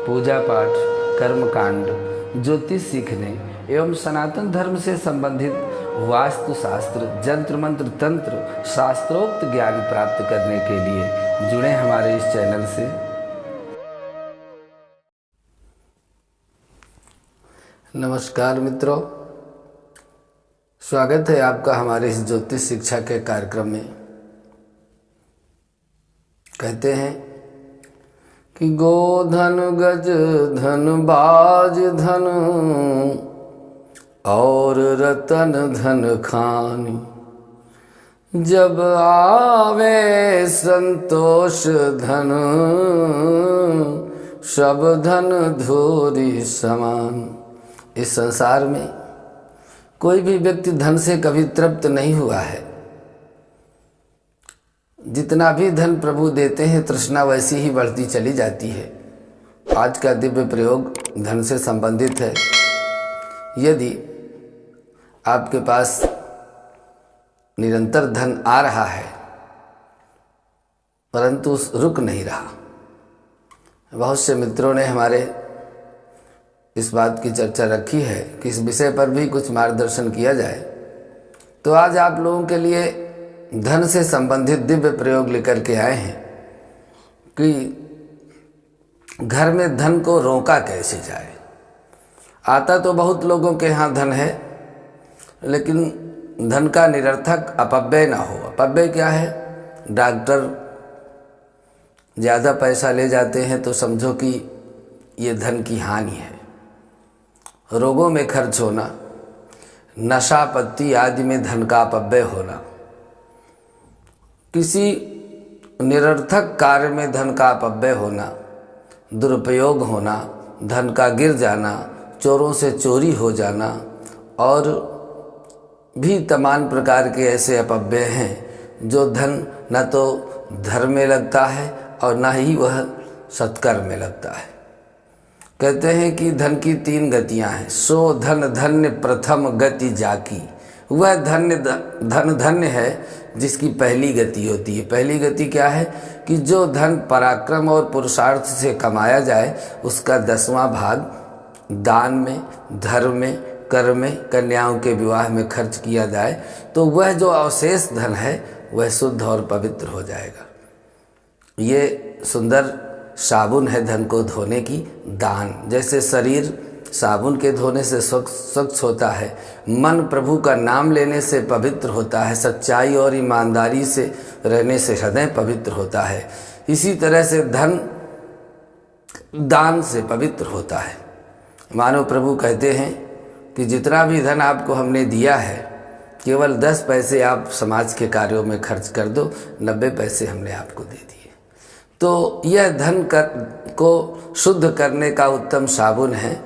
पूजा पाठ, कर्मकांड, ज्योतिष सीखने एवं सनातन धर्म से संबंधित वास्तु शास्त्र, जंत्र मंत्र, तंत्र, शास्त्रोक्त ज्ञान प्राप्त करने के लिए जुड़े हमारे इस चैनल से। नमस्कार मित्रों, स्वागत है आपका हमारे इस ज्योतिष शिक्षा के कार्यक्रम में। कहते हैं कि गोधन, गज धन, बाज धन और रतन धन खानी, जब आवे संतोष धन, सब धन धूरी समान। इस संसार में कोई भी व्यक्ति धन से कभी तृप्त नहीं हुआ है। जितना भी धन प्रभु देते हैं, तृष्णा वैसी ही बढ़ती चली जाती है। आज का दिव्य प्रयोग धन से संबंधित है। यदि आपके पास निरंतर धन आ रहा है परंतु रुक नहीं रहा, बहुत से मित्रों ने हमारे इस बात की चर्चा रखी है कि इस विषय पर भी कुछ मार्गदर्शन किया जाए, तो आज आप लोगों के लिए धन से संबंधित दिव्य प्रयोग लेकर के आए हैं कि घर में धन को रोका कैसे जाए। आता तो बहुत लोगों के यहाँ धन है, लेकिन धन का निरर्थक अपव्यय ना हो। अपव्यय क्या है? डॉक्टर ज़्यादा पैसा ले जाते हैं तो समझो कि ये धन की हानि है। रोगों में खर्च होना, नशा पत्ती आदि में धन का अपव्यय होना, किसी निरर्थक कार्य में धन का अपव्यय होना, दुरुपयोग होना, धन का गिर जाना, चोरों से चोरी हो जाना और भी तमाम प्रकार के ऐसे अपव्यय हैं जो धन न तो धर्म में लगता है और न ही वह सत्कर्म में लगता है। कहते हैं कि धन की 3 गतियां हैं। सो धन धन्य प्रथम गति जाकी। वह धन धन्य है जिसकी पहली गति होती है। पहली गति क्या है? कि जो धन पराक्रम और पुरुषार्थ से कमाया जाए उसका 10वां भाग दान में, धर्म में, कर्म में, कन्याओं के विवाह में खर्च किया जाए तो वह जो अवशेष धन है वह शुद्ध और पवित्र हो जाएगा। ये सुंदर साबुन है धन को धोने की दान। जैसे शरीर साबुन के धोने से स्वच्छ होता है, मन प्रभु का नाम लेने से पवित्र होता है, सच्चाई और ईमानदारी से रहने से हृदय पवित्र होता है, इसी तरह से धन दान से पवित्र होता है। मानो प्रभु कहते हैं कि जितना भी धन आपको हमने दिया है, केवल 10 पैसे आप समाज के कार्यों में खर्च कर दो, 90 पैसे हमने आपको दे दिए। तो यह धन को शुद्ध करने का उत्तम साबुन है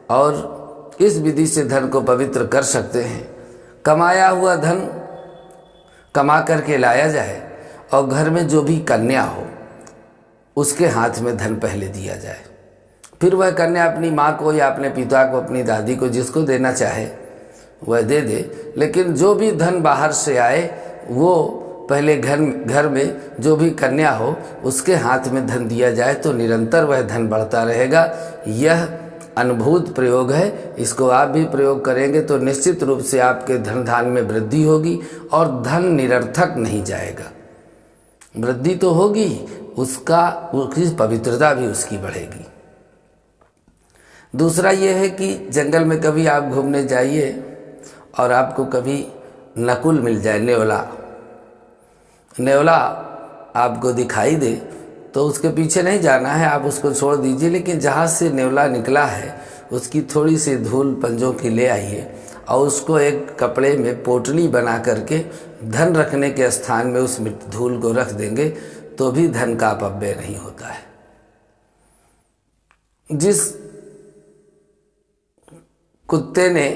और इस विधि से धन को पवित्र कर सकते हैं। कमाया हुआ धन कमा करके लाया जाए और घर में जो भी कन्या हो उसके हाथ में धन पहले दिया जाए, फिर वह कन्या अपनी माँ को या अपने पिता को, अपनी दादी को, जिसको देना चाहे वह दे दे। लेकिन जो भी धन बाहर से आए वो पहले घर में जो भी कन्या हो उसके हाथ में धन दिया जाए तो निरंतर वह धन बढ़ता रहेगा। यह अनुभूत प्रयोग है। इसको आप भी प्रयोग करेंगे तो निश्चित रूप से आपके धन धान में वृद्धि होगी और धन निरर्थक नहीं जाएगा। वृद्धि तो होगी, उसकी पवित्रता भी उसकी बढ़ेगी। दूसरा यह है कि जंगल में कभी आप घूमने जाइए और आपको कभी नकुल मिल जाए, नेवला आपको दिखाई दे तो उसके पीछे नहीं जाना है, आप उसको छोड़ दीजिए। लेकिन जहाँ से नेवला निकला है उसकी थोड़ी सी धूल पंजों की ले आइए और उसको एक कपड़े में पोटली बना करके धन रखने के स्थान में उस धूल को रख देंगे तो भी धन का अपव्यय नहीं होता है। जिस कुत्ते ने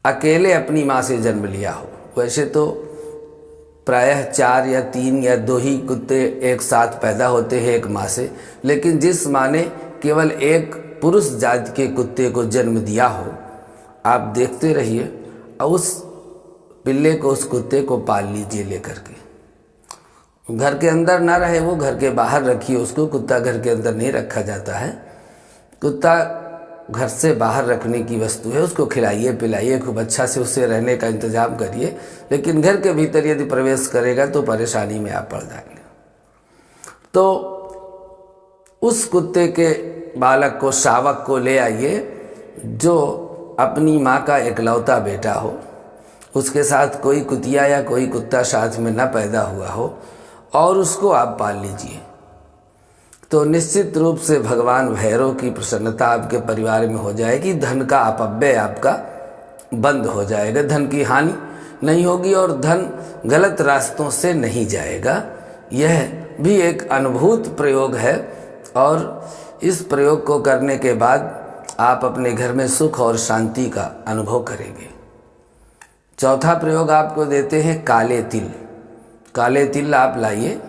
अकेले अपनी माँ से जन्म लिया हो, वैसे तो प्रायः 4 या 3 या 2 ही कुत्ते एक साथ पैदा होते हैं एक माँ से, लेकिन जिस माँ ने केवल एक पुरुष जाति के कुत्ते को जन्म दिया हो, आप देखते रहिए और उस पिल्ले को, उस कुत्ते को पाल लीजिए लेकर के। घर के अंदर ना रहे वो, घर के बाहर रखिए उसको। कुत्ता घर के अंदर नहीं रखा जाता है। कुत्ता घर से बाहर रखने की वस्तु है। उसको खिलाइए पिलाइए, खूब अच्छा से उससे रहने का इंतजाम करिए, लेकिन घर के भीतर यदि प्रवेश करेगा तो परेशानी में आप पड़ जाएंगे। तो उस कुत्ते के बालक को, शावक को ले आइए जो अपनी माँ का इकलौता बेटा हो, उसके साथ कोई कुतिया या कोई कुत्ता साथ में न पैदा हुआ हो, और उसको आप पाल लीजिए। तो निश्चित रूप से भगवान भैरव की प्रसन्नता आपके परिवार में हो जाएगी। धन का अपव्यय आपका बंद हो जाएगा, धन की हानि नहीं होगी और धन गलत रास्तों से नहीं जाएगा। यह भी एक अनुभूत प्रयोग है और इस प्रयोग को करने के बाद आप अपने घर में सुख और शांति का अनुभव करेंगे। चौथा प्रयोग आपको देते हैं काले तिल। काले तिल आप लाइए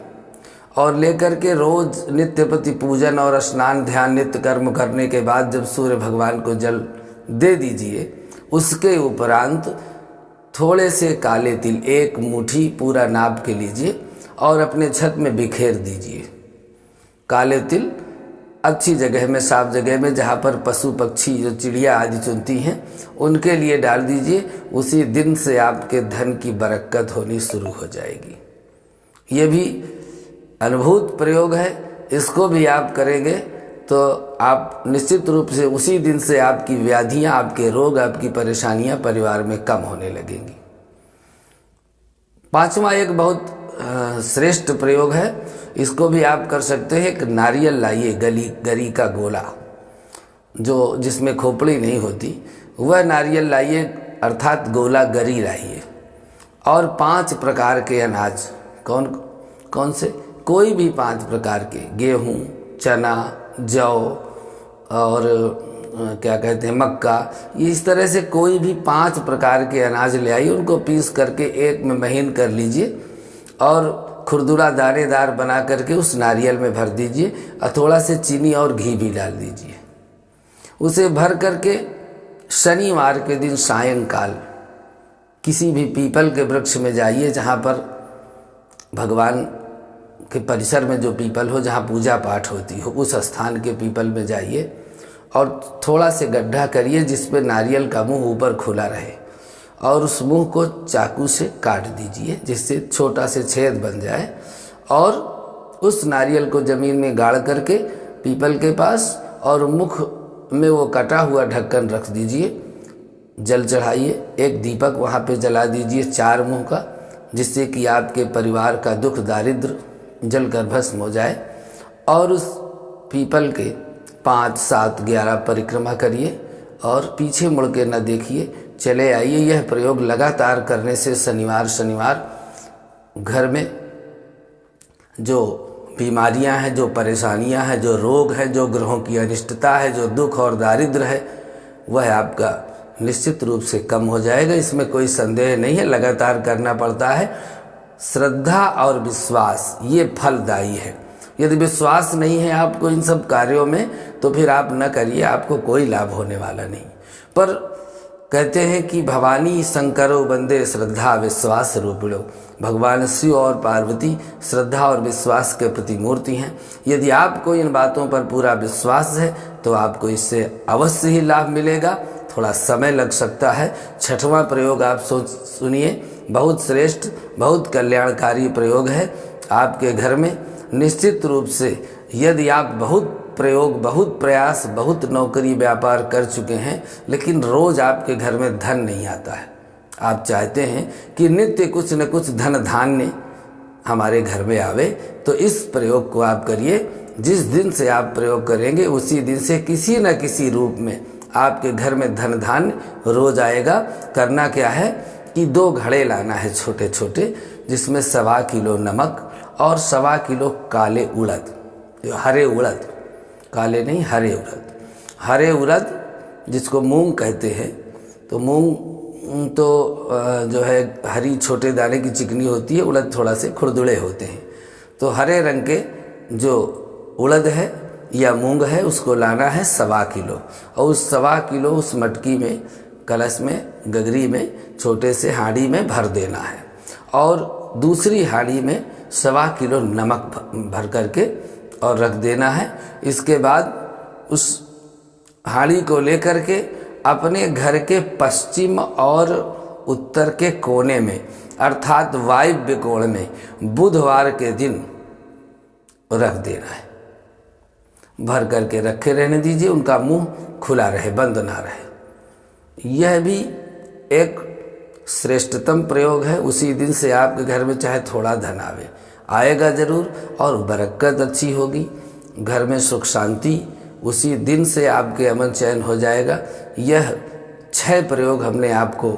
और लेकर के रोज नित्य प्रति पूजन और स्नान ध्यान नित्य कर्म करने के बाद जब सूर्य भगवान को जल दे दीजिए, उसके उपरांत थोड़े से काले तिल, एक मुट्ठी पूरा नाप के लीजिए और अपने छत में बिखेर दीजिए। काले तिल अच्छी जगह में, साफ जगह में, जहाँ पर पशु पक्षी जो चिड़िया आदि चुनती हैं उनके लिए डाल दीजिए। उसी दिन से आपके धन की बरकत होनी शुरू हो जाएगी। ये भी अनुभूत प्रयोग है। इसको भी आप करेंगे तो आप निश्चित रूप से उसी दिन से आपकी व्याधियाँ, आपके रोग, आपकी परेशानियाँ परिवार में कम होने लगेंगी। पांचवा एक बहुत श्रेष्ठ प्रयोग है, इसको भी आप कर सकते हैं। एक नारियल लाइए, गरी का गोला, जो जिसमें खोपड़ी नहीं होती, वह नारियल लाइए, अर्थात गोला गरी लाइए, और 5 प्रकार के अनाज, कौन कौन से, कोई भी 5 प्रकार के, गेहूँ, चना, जौ और क्या कहते हैं मक्का, इस तरह से कोई भी 5 प्रकार के अनाज ले आइए। उनको पीस करके एक में महीन कर लीजिए और खुरदुरा दानेदार बना करके उस नारियल में भर दीजिए और थोड़ा से चीनी और घी भी डाल दीजिए। उसे भर करके शनिवार के दिन सायंकाल किसी भी पीपल के वृक्ष में जाइए, जहाँ पर भगवान के परिसर में जो पीपल हो, जहाँ पूजा पाठ होती हो, उस स्थान के पीपल में जाइए और थोड़ा से गड्ढा करिए जिस पे नारियल का मुंह ऊपर खुला रहे, और उस मुंह को चाकू से काट दीजिए जिससे छोटा से छेद बन जाए, और उस नारियल को ज़मीन में गाड़ करके पीपल के पास और मुख में वो कटा हुआ ढक्कन रख दीजिए। जल चढ़ाइए, एक दीपक वहाँ पे जला दीजिए 4 मुंह का, जिससे कि आपके परिवार का दुख दारिद्र जलकर भस्म हो जाए। और उस पीपल के 5, 7, 11 परिक्रमा करिए और पीछे मुड़ के न देखिए, चले आइए। यह प्रयोग लगातार करने से शनिवार घर में जो बीमारियां हैं, जो परेशानियां हैं, जो रोग हैं, जो ग्रहों की अनिष्टता है, जो दुख और दारिद्र है, वह आपका निश्चित रूप से कम हो जाएगा। इसमें कोई संदेह नहीं है, लगातार करना पड़ता है। श्रद्धा और विश्वास ये फलदायी है। यदि विश्वास नहीं है आपको इन सब कार्यों में तो फिर आप न करिए, आपको कोई लाभ होने वाला नहीं। पर कहते हैं कि भवानी शंकरो वंदे श्रद्धा विश्वास रूपिणो। भगवान शिव और पार्वती श्रद्धा और विश्वास के प्रतिमूर्ति हैं। यदि आपको इन बातों पर पूरा विश्वास है तो आपको इससे अवश्य ही लाभ मिलेगा। थोड़ा समय लग सकता है। 6वां प्रयोग आप सुनिए, बहुत श्रेष्ठ, बहुत कल्याणकारी प्रयोग है। आपके घर में निश्चित रूप से यदि आप बहुत प्रयोग, बहुत प्रयास, बहुत नौकरी व्यापार कर चुके हैं लेकिन रोज़ आपके घर में धन नहीं आता है, आप चाहते हैं कि नित्य कुछ न कुछ धन धान्य हमारे घर में आवे, तो इस प्रयोग को आप करिए। जिस दिन से आप प्रयोग करेंगे उसी दिन से किसी न किसी रूप में आपके घर में धन धान्य रोज आएगा। करना क्या है कि 2 घड़े लाना है छोटे छोटे, जिसमें 1.25 किलो नमक और 1.25 किलो काले उड़द, हरे उड़द, काले नहीं हरे उड़द, हरे उड़द जिसको मूंग कहते हैं। तो मूंग तो जो है हरी छोटे दाने की चिकनी होती है, उड़द थोड़ा से खुरदुड़े होते हैं। तो हरे रंग के जो उड़द है या मूंग है उसको लाना है 1.25 किलो, और उस 1.25 किलो उस मटकी में, कलश में, गगरी में, छोटे से हांडी में भर देना है। और दूसरी हांडी में 1.25 किलो नमक भर करके और रख देना है। इसके बाद उस हांडी को लेकर के अपने घर के पश्चिम और उत्तर के कोने में अर्थात वायव्य कोण में बुधवार के दिन रख देना है। भर करके रखे रहने दीजिए, उनका मुंह खुला रहे, बंद ना रहे। यह भी एक श्रेष्ठतम प्रयोग है। उसी दिन से आपके घर में चाहे थोड़ा धन आएगा जरूर, और बरकत अच्छी होगी, घर में सुख शांति उसी दिन से आपके अमन चैन हो जाएगा। यह 6 प्रयोग हमने आपको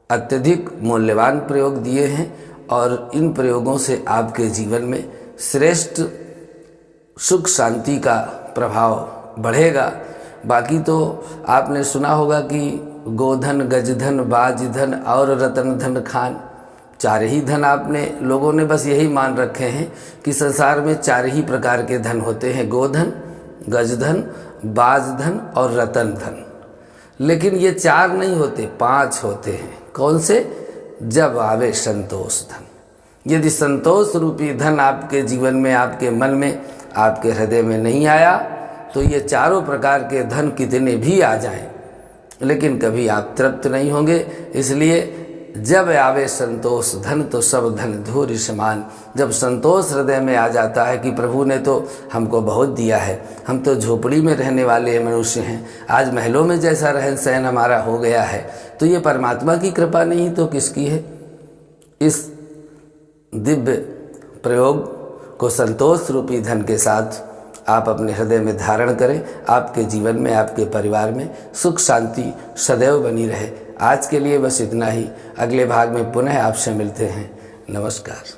अत्यधिक मूल्यवान प्रयोग दिए हैं, और इन प्रयोगों से आपके जीवन में श्रेष्ठ सुख शांति का प्रभाव बढ़ेगा। बाकी तो आपने सुना होगा कि गोधन, गजधन, बाजधन और रतन धन खान, 4 ही धन आपने लोगों ने बस यही मान रखे हैं कि संसार में 4 ही प्रकार के धन होते हैं, गोधन, गजधन, बाजधन और रतन धन। लेकिन ये 4 नहीं होते, 5 होते हैं। कौन से? जब आवे संतोष धन। यदि संतोष रूपी धन आपके जीवन में, आपके मन में, आपके हृदय में नहीं आया तो ये 4 प्रकार के धन कितने भी आ जाएं, लेकिन कभी आप तृप्त नहीं होंगे। इसलिए जब आवे संतोष धन तो सब धन धूरि समान। जब संतोष हृदय में आ जाता है कि प्रभु ने तो हमको बहुत दिया है, हम तो झोपड़ी में रहने वाले मनुष्य हैं, आज महलों में जैसा रहन सहन हमारा हो गया है, तो ये परमात्मा की कृपा नहीं तो किसकी है? इस दिव्य प्रयोग को संतोष रूपी धन के साथ आप अपने हृदय में धारण करें। आपके जीवन में, आपके परिवार में सुख शांति सदैव बनी रहे। आज के लिए बस इतना ही। अगले भाग में पुनः आपसे मिलते हैं। नमस्कार।